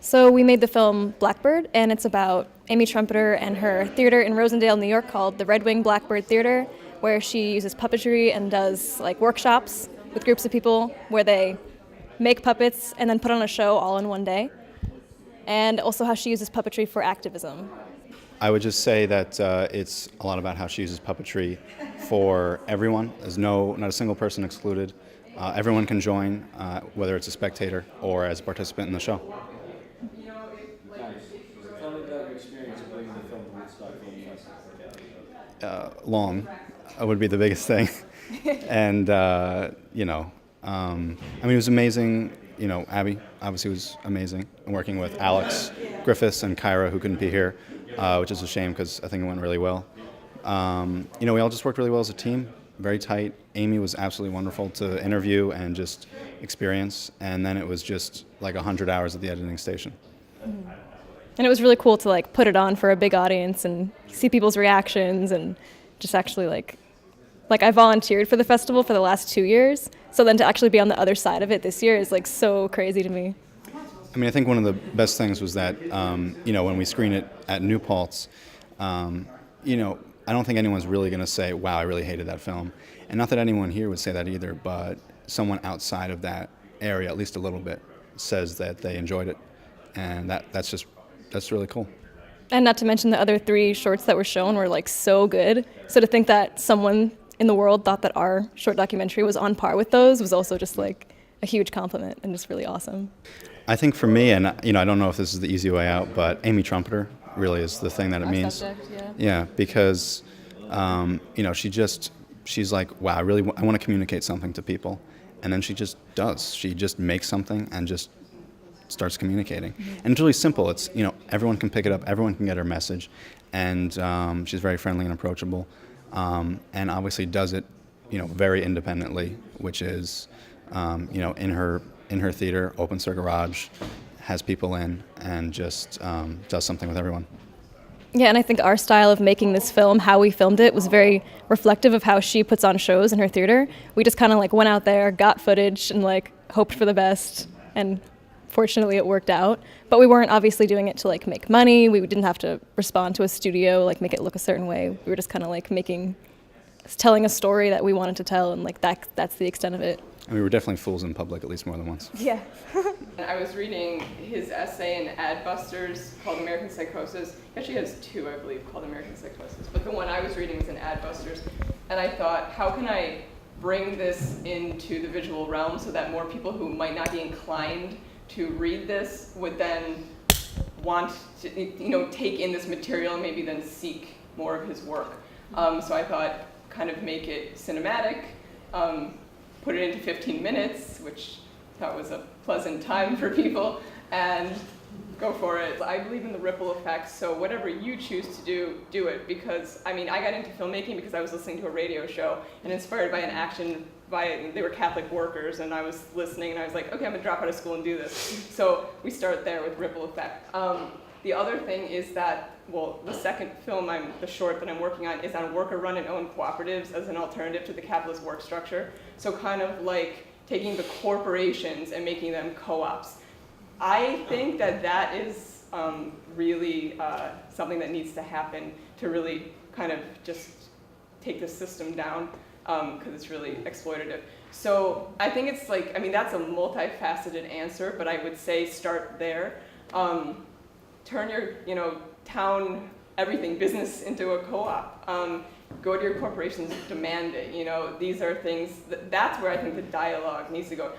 So we made the film Blackbird, and it's about Amy Trumpeter and her theater in Rosendale, New York, called the Red Wing Blackbird Theater, where she uses puppetry and does like workshops with groups of people where they make puppets and then put on a show all in one day. And also how she uses puppetry for activism. I would just say that it's a lot about how she uses puppetry for everyone. There's not a single person excluded. Everyone can join, whether it's a spectator or as a participant in the show. Tell me about your experience of bringing the film to Woodstock Film Festival. Long would be the biggest thing. And, it was amazing. Abby obviously was amazing. And working with Alex Griffiths and Kyra, who couldn't be here, which is a shame because I think it went really well. We all just worked really well as a team, very tight. Amy was absolutely wonderful to interview and just experience. And then it was just like 100 hours at the editing station. Mm-hmm. And it was really cool to like put it on for a big audience and see people's reactions and just actually like I volunteered for the festival for the last 2 years. So then to actually be on the other side of it this year is like so crazy to me. I think one of the best things was that, when we screen it at New Paltz, I don't think anyone's really going to say, wow, I really hated that film. And not that anyone here would say that either, but someone outside of that area, at least a little bit, says that they enjoyed it. And that's really cool. And not to mention the other 3 shorts that were shown were like so good. So to think that someone in the world thought that our short documentary was on par with those was also just like a huge compliment and just really awesome. I think for me, and I don't know if this is the easy way out, but Amy Trumpeter really is the thing that it means. Subject, yeah. Yeah, because she's like, wow, I want to communicate something to people, and then she just does. She just makes something and just starts communicating. Mm-hmm. And it's really simple. It's everyone can pick it up, everyone can get her message, and she's very friendly and approachable, and obviously does it very independently, which is in her theater, opens her garage, has people in, and just does something with everyone. Yeah, and I think our style of making this film, how we filmed it, was very reflective of how she puts on shows in her theater. We just kind of went out there, got footage, and hoped for the best, and fortunately it worked out. But we weren't obviously doing it to make money. We didn't have to respond to a studio, make it look a certain way. We were just kind of telling a story that we wanted to tell, and that's the extent of it. And we were definitely fools in public, at least more than once. Yeah. I was reading his essay in Adbusters called American Psychosis. He actually has 2, I believe, called American Psychosis. But the one I was reading was in Adbusters. And I thought, how can I bring this into the visual realm so that more people who might not be inclined to read this would then want to take in this material and maybe then seek more of his work. So I thought, kind of make it cinematic, put it into 15 minutes, which I thought was a pleasant time for people, and go for it. I believe in the ripple effect, so whatever you choose to do it, because, I got into filmmaking because I was listening to a radio show and inspired by an action they were Catholic workers, and I was listening, and I was like, okay, I'm gonna drop out of school and do this. So we start there with ripple effect. The other thing is that, the second film, the short that I'm working on, is on worker-run and owned cooperatives as an alternative to the capitalist work structure. So kind of taking the corporations and making them co-ops. I think that is really something that needs to happen to really kind of just take the system down, because it's really exploitative. So I think it's that's a multifaceted answer, but I would say start there. Turn your, town, everything, business into a co-op. Go to your corporations, demand it. These are things, that's where I think the dialogue needs to go.